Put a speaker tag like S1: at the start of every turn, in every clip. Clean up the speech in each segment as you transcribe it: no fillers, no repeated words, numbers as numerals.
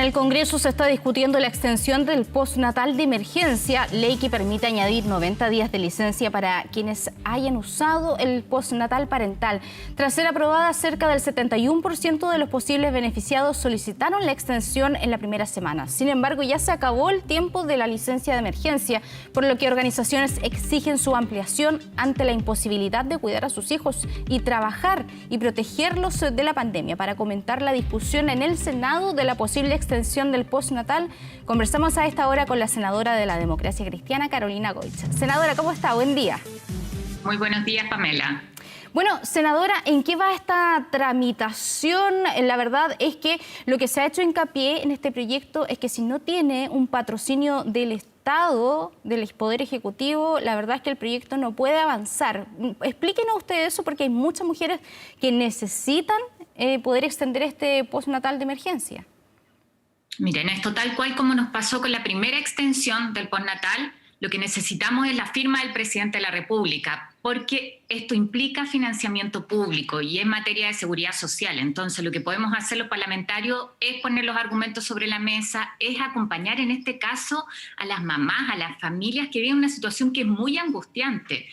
S1: el Congreso se está discutiendo la extensión del postnatal de emergencia, ley que permite añadir 90 días de licencia para quienes hayan usado el postnatal parental. Tras ser aprobada, cerca del 71% de los posibles beneficiados solicitaron la extensión en la primera semana. Sin embargo, ya se acabó el tiempo de la licencia de emergencia, por lo que organizaciones exigen su ampliación ante la imposibilidad de cuidar a sus hijos y trabajar y protegerlos de la pandemia. Para comentar la discusión en el Senado de la posible extensión del postnatal, conversamos a esta hora con la senadora de la Democracia Cristiana, Carolina Goich. Senadora, ¿cómo está? Buen día.
S2: Muy buenos días, Pamela.
S1: Bueno, senadora, ¿en qué va esta tramitación? La verdad es que lo que se ha hecho hincapié en este proyecto es que si no tiene un patrocinio del Estado, del Poder Ejecutivo, la verdad es que el proyecto no puede avanzar. Explíquenos ustedes eso, porque hay muchas mujeres que necesitan poder extender este postnatal de emergencia.
S2: Miren, esto tal cual como nos pasó con la primera extensión del postnatal, lo que necesitamos es la firma del presidente de la República, porque esto implica financiamiento público y es materia de seguridad social. Entonces, lo que podemos hacer los parlamentarios es poner los argumentos sobre la mesa, es acompañar en este caso a las mamás, a las familias que viven una situación que es muy angustiante.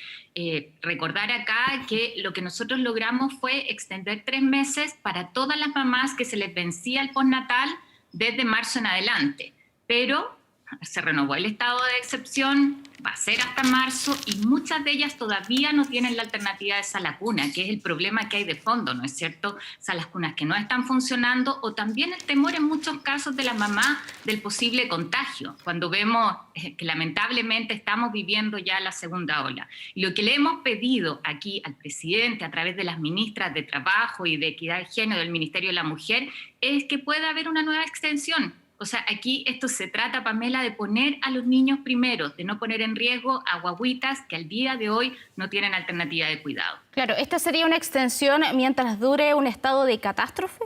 S2: Recordar acá que lo que nosotros logramos fue extender 3 meses para todas las mamás que se les vencía el postnatal desde marzo en adelante, pero se renovó el estado de excepción, va a ser hasta marzo y muchas de ellas todavía no tienen la alternativa de sala cuna, que es el problema que hay de fondo, ¿no es cierto? Salas cunas que no están funcionando, o también el temor en muchos casos de la mamá del posible contagio, cuando vemos que lamentablemente estamos viviendo ya la segunda ola. Y lo que le hemos pedido aquí al presidente a través de las ministras de Trabajo y de Equidad de Género del Ministerio de la Mujer es que pueda haber una nueva extensión. O sea, aquí esto se trata, Pamela, de poner a los niños primero, de no poner en riesgo a guaguitas que al día de hoy no tienen alternativa de cuidado.
S1: Claro, ¿esta sería una extensión mientras dure un estado de catástrofe?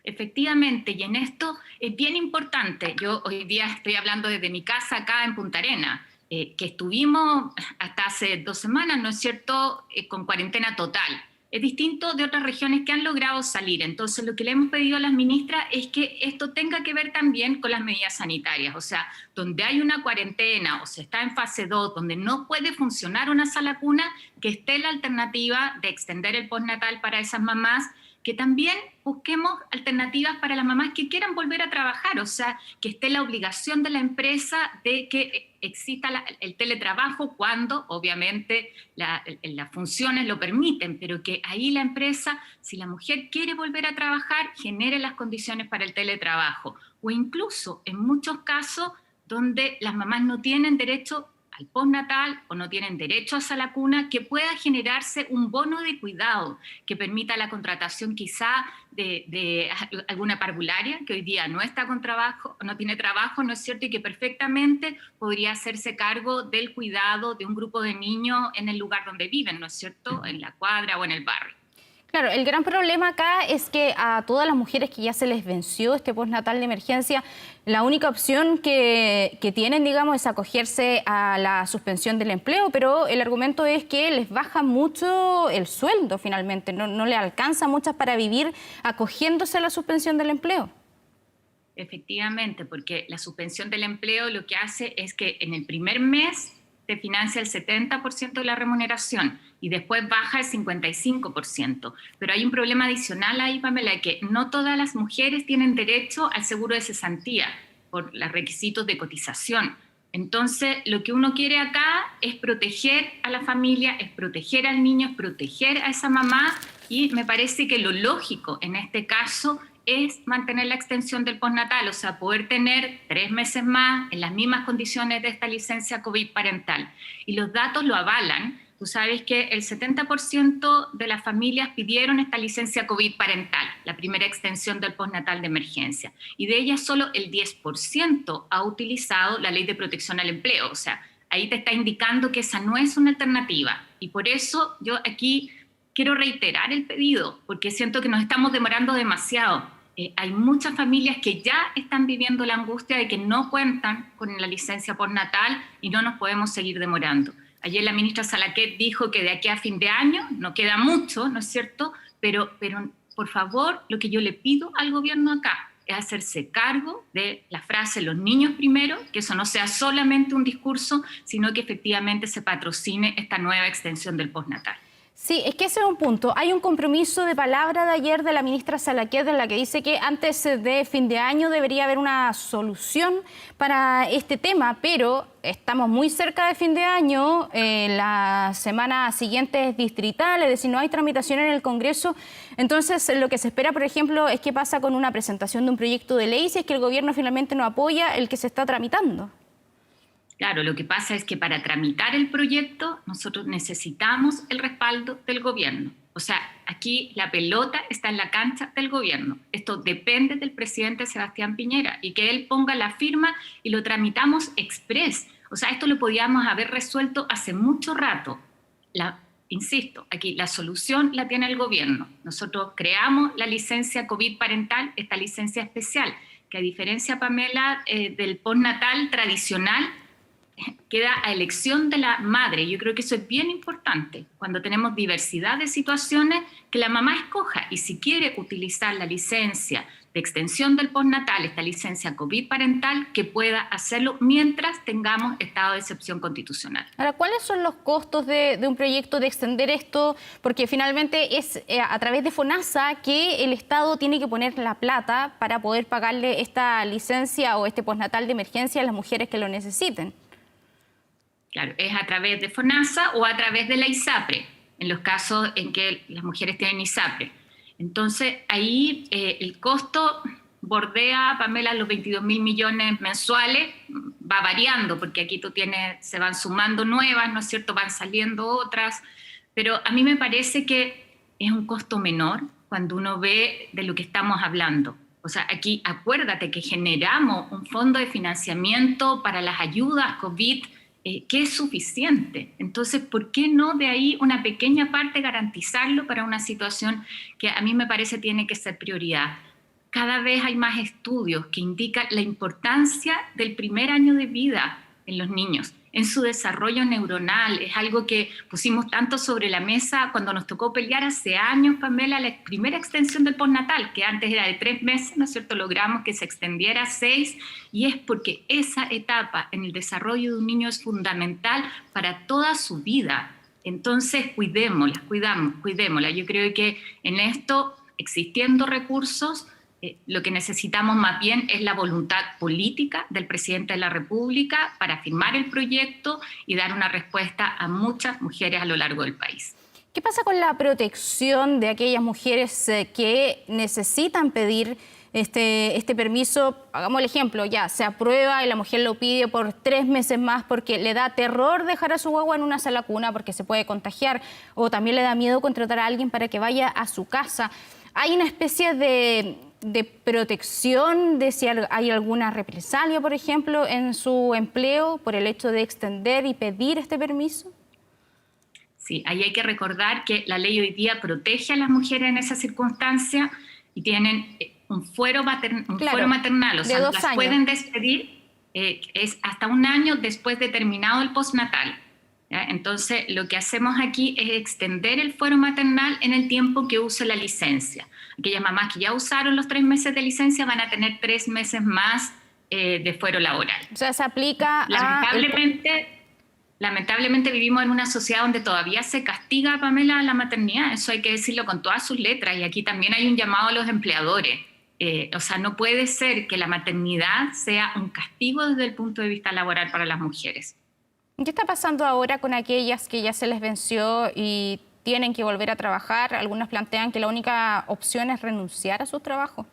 S2: Efectivamente, y en esto es bien importante. Yo hoy día estoy hablando desde mi casa acá en Punta Arenas, que estuvimos hasta hace 2 semanas, ¿no es cierto?, con cuarentena total. Es distinto de otras regiones que han logrado salir. Entonces, lo que le hemos pedido a las ministras es que esto tenga que ver también con las medidas sanitarias. O sea, donde hay una cuarentena o se está en fase 2, donde no puede funcionar una sala cuna, que esté la alternativa de extender el postnatal para esas mamás, que también busquemos alternativas para las mamás que quieran volver a trabajar, o sea, que esté la obligación de la empresa de que exista el teletrabajo cuando, obviamente, las funciones lo permiten, pero que ahí la empresa, si la mujer quiere volver a trabajar, genere las condiciones para el teletrabajo. O incluso, en muchos casos, donde las mamás no tienen derecho al postnatal o no tienen derecho a sala cuna, que pueda generarse un bono de cuidado que permita la contratación quizá de alguna parvularia que hoy día no está con trabajo, no tiene trabajo, ¿no es cierto? Y que perfectamente podría hacerse cargo del cuidado de un grupo de niños en el lugar donde viven, ¿no es cierto? En la cuadra o en el barrio.
S1: Claro, el gran problema acá es que a todas las mujeres que ya se les venció este postnatal de emergencia, la única opción que tienen, digamos, es acogerse a la suspensión del empleo, pero el argumento es que les baja mucho el sueldo finalmente, no le alcanza a muchas para vivir acogiéndose a la suspensión del empleo.
S2: Efectivamente, porque la suspensión del empleo lo que hace es que en el primer mes te financia el 70% de la remuneración y después baja el 55%. Pero hay un problema adicional ahí, Pamela, que no todas las mujeres tienen derecho al seguro de cesantía por los requisitos de cotización. Entonces, lo que uno quiere acá es proteger a la familia, es proteger al niño, es proteger a esa mamá, y me parece que lo lógico en este caso es mantener la extensión del postnatal, o sea, poder tener 3 meses más en las mismas condiciones de esta licencia COVID parental. Y los datos lo avalan. Tú sabes que el 70% de las familias pidieron esta licencia COVID parental, la primera extensión del postnatal de emergencia. Y de ellas solo el 10% ha utilizado la Ley de Protección al Empleo. O sea, ahí te está indicando que esa no es una alternativa. Y por eso yo aquí quiero reiterar el pedido, porque siento que nos estamos demorando demasiado. Hay muchas familias que ya están viviendo la angustia de que no cuentan con la licencia postnatal y no nos podemos seguir demorando. Ayer la ministra Salaquet dijo que de aquí a fin de año, no queda mucho, ¿no es cierto? Pero por favor, lo que yo le pido al gobierno acá es hacerse cargo de la frase los niños primero, que eso no sea solamente un discurso, sino que efectivamente se patrocine esta nueva extensión del postnatal.
S1: Sí, es que ese es un punto. Hay un compromiso de palabra de ayer de la ministra Salaquet en la que dice que antes de fin de año debería haber una solución para este tema, pero estamos muy cerca de fin de año, la semana siguiente es distrital, es decir, no hay tramitación en el Congreso. Entonces, lo que se espera, por ejemplo, es qué pasa con una presentación de un proyecto de ley si es que el gobierno finalmente no apoya el que se está tramitando.
S2: Claro, lo que pasa es que para tramitar el proyecto nosotros necesitamos el respaldo del gobierno. O sea, aquí la pelota está en la cancha del gobierno. Esto depende del presidente Sebastián Piñera y que él ponga la firma y lo tramitamos express. O sea, esto lo podíamos haber resuelto hace mucho rato. Insisto, aquí la solución la tiene el gobierno. Nosotros creamos la licencia COVID parental, esta licencia especial, que a diferencia, Pamela, del postnatal tradicional, queda a elección de la madre. Yo creo que eso es bien importante, cuando tenemos diversidad de situaciones, que la mamá escoja, y si quiere utilizar la licencia de extensión del postnatal, esta licencia COVID parental, que pueda hacerlo mientras tengamos estado de excepción constitucional.
S1: Ahora, ¿cuáles son los costos de un proyecto de extender esto? Porque finalmente es a través de FONASA que el Estado tiene que poner la plata para poder pagarle esta licencia o este postnatal de emergencia a las mujeres que lo necesiten.
S2: Claro, es a través de FONASA o a través de la ISAPRE, en los casos en que las mujeres tienen ISAPRE. Entonces, ahí el costo bordea, Pamela, los 22.000 millones mensuales, va variando, porque aquí se van sumando nuevas, ¿no es cierto?, van saliendo otras, pero a mí me parece que es un costo menor cuando uno ve de lo que estamos hablando. O sea, aquí acuérdate que generamos un fondo de financiamiento para las ayudas COVID, que es suficiente. Entonces, ¿por qué no de ahí una pequeña parte garantizarlo para una situación que a mí me parece tiene que ser prioridad? Cada vez hay más estudios que indican la importancia del primer año de vida en los niños, en su desarrollo neuronal. Es algo que pusimos tanto sobre la mesa cuando nos tocó pelear hace años, Pamela, la primera extensión del postnatal, que antes era de 3 meses, ¿no es cierto? Logramos que se extendiera a 6, y es porque esa etapa en el desarrollo de un niño es fundamental para toda su vida. Entonces, cuidémosla. Yo creo que en esto, existiendo recursos, lo que necesitamos más bien es la voluntad política del presidente de la República para firmar el proyecto y dar una respuesta a muchas mujeres a lo largo del país.
S1: ¿Qué pasa con la protección de aquellas mujeres que necesitan pedir este permiso? Hagamos el ejemplo, ya se aprueba y la mujer lo pide por 3 meses más porque le da terror dejar a su guagua en una sala cuna porque se puede contagiar, o también le da miedo contratar a alguien para que vaya a su casa. ¿Hay una especie de protección de si hay alguna represalia, por ejemplo, en su empleo por el hecho de extender y pedir este permiso?
S2: Sí, ahí hay que recordar que la ley hoy día protege a las mujeres en esa circunstancia y tienen un fuero maternal, o sea, las pueden despedir es hasta 1 año después de terminado el postnatal. ¿Ya? Entonces, lo que hacemos aquí es extender el fuero maternal en el tiempo que use la licencia. Aquellas mamás que ya usaron los 3 meses de licencia van a tener 3 meses más de fuero laboral.
S1: O sea, se aplica
S2: Lamentablemente vivimos en una sociedad donde todavía se castiga, Pamela, la maternidad. Eso hay que decirlo con todas sus letras. Y aquí también hay un llamado a los empleadores. O sea, no puede ser que la maternidad sea un castigo desde el punto de vista laboral para las mujeres.
S1: ¿Qué está pasando ahora con aquellas que ya se les venció y tienen que volver a trabajar? Algunas plantean que la única opción es renunciar a su trabajo.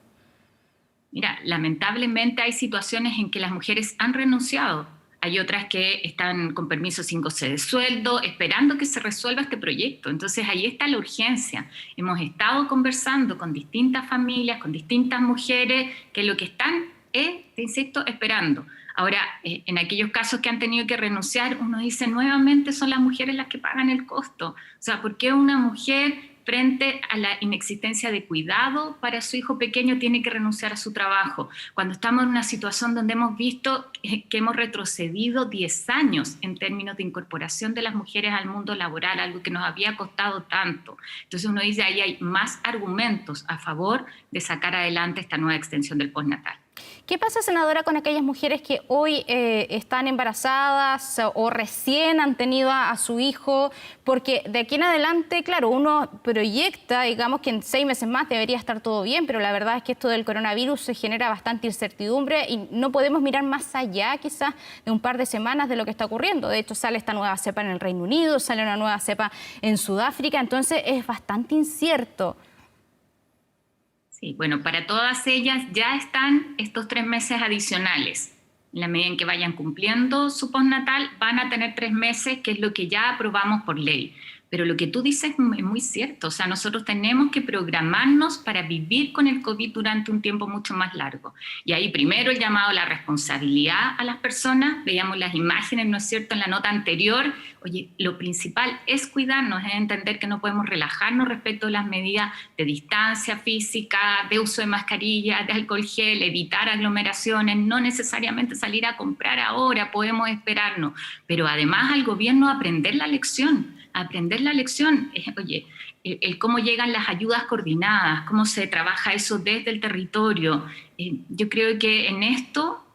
S2: Mira, lamentablemente hay situaciones en que las mujeres han renunciado. Hay otras que están con permiso sin goce de sueldo, esperando que se resuelva este proyecto. Entonces ahí está la urgencia. Hemos estado conversando con distintas familias, con distintas mujeres, que lo que están es, te insisto, esperando. Ahora, en aquellos casos que han tenido que renunciar, uno dice nuevamente son las mujeres las que pagan el costo. O sea, ¿por qué una mujer frente a la inexistencia de cuidado para su hijo pequeño, tiene que renunciar a su trabajo. Cuando estamos en una situación donde hemos visto que hemos retrocedido 10 años en términos de incorporación de las mujeres al mundo laboral, algo que nos había costado tanto. Entonces uno dice, ahí hay más argumentos a favor de sacar adelante esta nueva extensión del postnatal.
S1: ¿Qué pasa, senadora, con aquellas mujeres que hoy están embarazadas o recién han tenido a su hijo? Porque de aquí en adelante, claro, uno proyecta, digamos, que en 6 meses más debería estar todo bien, pero la verdad es que esto del coronavirus se genera bastante incertidumbre y no podemos mirar más allá quizás de un par de semanas de lo que está ocurriendo. De hecho, sale esta nueva cepa en el Reino Unido, sale una nueva cepa en Sudáfrica, entonces es bastante incierto.
S2: Sí, bueno, para todas ellas ya están estos 3 meses adicionales. En la medida en que vayan cumpliendo su postnatal, van a tener 3 meses, que es lo que ya aprobamos por ley. Pero lo que tú dices es muy cierto. O sea, nosotros tenemos que programarnos para vivir con el COVID durante un tiempo mucho más largo. Y ahí primero el llamado a la responsabilidad a las personas. Veíamos las imágenes, ¿no es cierto?, en la nota anterior. Oye, lo principal es cuidarnos, es entender que no podemos relajarnos respecto a las medidas de distancia física, de uso de mascarilla, de alcohol gel, evitar aglomeraciones, no necesariamente salir a comprar ahora, podemos esperarnos. Pero además al gobierno aprender la lección. Oye, el cómo llegan las ayudas coordinadas, cómo se trabaja eso desde el territorio. Yo creo que en esto,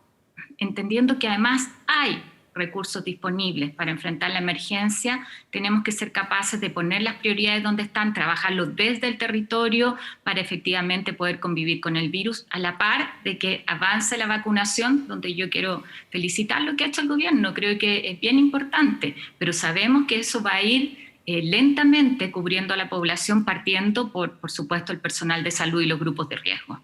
S2: entendiendo que además hay recursos disponibles para enfrentar la emergencia, tenemos que ser capaces de poner las prioridades donde están, trabajarlo desde el territorio para efectivamente poder convivir con el virus, a la par de que avance la vacunación, donde yo quiero felicitar lo que ha hecho el gobierno, creo que es bien importante, pero sabemos que eso va a ir lentamente cubriendo a la población, partiendo por supuesto, el personal de salud y los grupos de riesgo.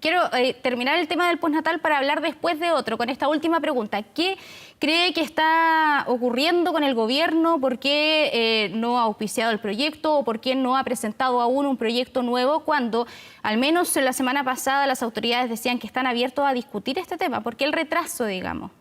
S1: Quiero terminar el tema del postnatal para hablar después de otro, con esta última pregunta. ¿Qué cree que está ocurriendo con el gobierno? ¿Por qué no ha auspiciado el proyecto o por qué no ha presentado aún un proyecto nuevo cuando, al menos la semana pasada, las autoridades decían que están abiertos a discutir este tema? ¿Por qué el retraso, digamos?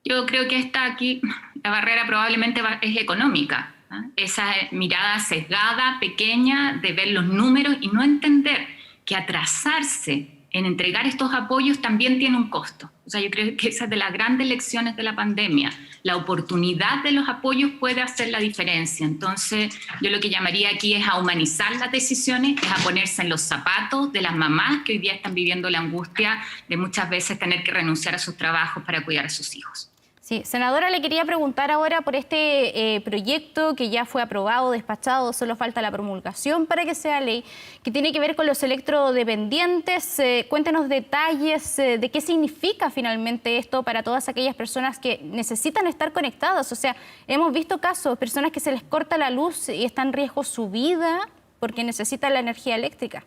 S2: Yo creo que aquí la barrera probablemente es económica, ¿eh? Esa mirada sesgada, pequeña, de ver los números y no entender que atrasarse en entregar estos apoyos también tiene un costo. O sea, yo creo que esa es de las grandes lecciones de la pandemia. La oportunidad de los apoyos puede hacer la diferencia. Entonces, yo lo que llamaría aquí es a humanizar las decisiones, es a ponerse en los zapatos de las mamás que hoy día están viviendo la angustia de muchas veces tener que renunciar a sus trabajos para cuidar a sus hijos.
S1: Sí, senadora, le quería preguntar ahora por este proyecto que ya fue aprobado, despachado, solo falta la promulgación para que sea ley, que tiene que ver con los electrodependientes. Cuéntenos detalles de qué significa finalmente esto para todas aquellas personas que necesitan estar conectadas. O sea, hemos visto casos, personas que se les corta la luz y está en riesgo su vida porque necesitan la energía eléctrica.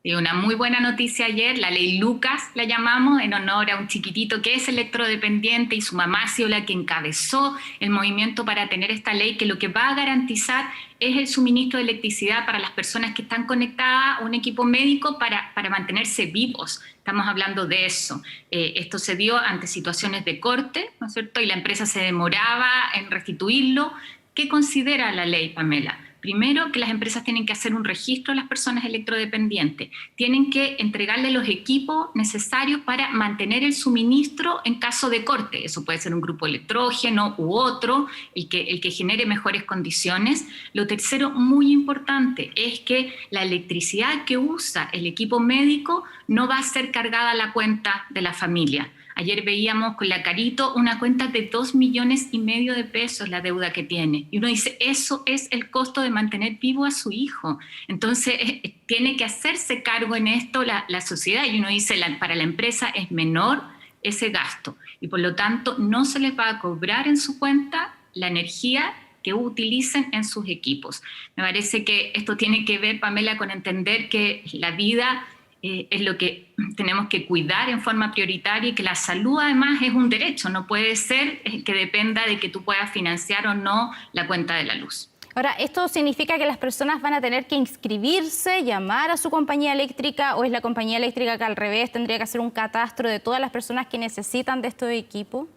S2: Y una muy buena noticia ayer, la ley Lucas la llamamos, en honor a un chiquitito que es electrodependiente y su mamá ha sido la que encabezó el movimiento para tener esta ley que lo que va a garantizar es el suministro de electricidad para las personas que están conectadas a un equipo médico para mantenerse vivos. Estamos hablando de eso. Esto se dio ante situaciones de corte, ¿no es cierto? Y la empresa se demoraba en restituirlo. ¿Qué considera la ley, Pamela? Primero, que las empresas tienen que hacer un registro de las personas electrodependientes. Tienen que entregarle los equipos necesarios para mantener el suministro en caso de corte. Eso puede ser un grupo electrógeno u otro, el que genere mejores condiciones. Lo tercero, muy importante, es que la electricidad que usa el equipo médico no va a ser cargada a la cuenta de la familia. Ayer veíamos con la Carito una cuenta de 2,5 millones de pesos la deuda que tiene. Y uno dice, eso es el costo de mantener vivo a su hijo. Entonces, tiene que hacerse cargo en esto la sociedad. Y uno dice, para la empresa es menor ese gasto. Y por lo tanto, no se les va a cobrar en su cuenta la energía que utilicen en sus equipos. Me parece que esto tiene que ver, Pamela, con entender que la vida es lo que tenemos que cuidar en forma prioritaria y que la salud además es un derecho, no puede ser que dependa de que tú puedas financiar o no la cuenta de la luz.
S1: Ahora, ¿esto significa que las personas van a tener que inscribirse, llamar a su compañía eléctrica o es la compañía eléctrica que al revés tendría que hacer un catastro de todas las personas que necesitan de estos equipos?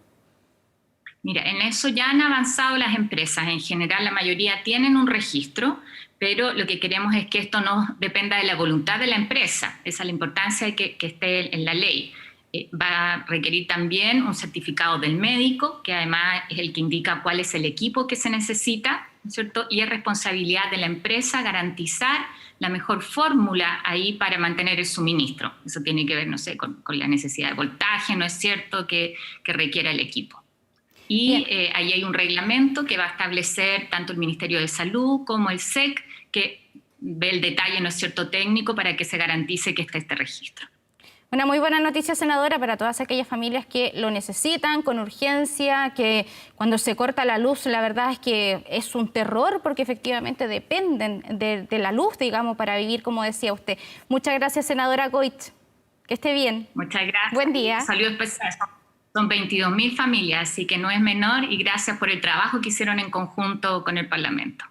S2: Mira, en eso ya han avanzado las empresas. En general, la mayoría tienen un registro, pero lo que queremos es que esto no dependa de la voluntad de la empresa. Esa es la importancia de que esté en la ley. Va a requerir también un certificado del médico, que además es el que indica cuál es el equipo que se necesita, ¿cierto? Y es responsabilidad de la empresa garantizar la mejor fórmula ahí para mantener el suministro. Eso tiene que ver, no sé, con la necesidad de voltaje, ¿no es cierto?, que requiera el equipo. Y ahí hay un reglamento que va a establecer tanto el Ministerio de Salud como el SEC, que ve el detalle, ¿no es cierto?, técnico para que se garantice que esté este registro.
S1: Una muy buena noticia, senadora, para todas aquellas familias que lo necesitan con urgencia, que cuando se corta la luz, la verdad es que es un terror porque efectivamente dependen de la luz, digamos, para vivir, como decía usted. Muchas gracias, senadora Coit. Que esté bien.
S2: Muchas gracias.
S1: Buen día.
S2: Saludos especiales. Son 22.000 familias, así que no es menor, y gracias por el trabajo que hicieron en conjunto con el Parlamento.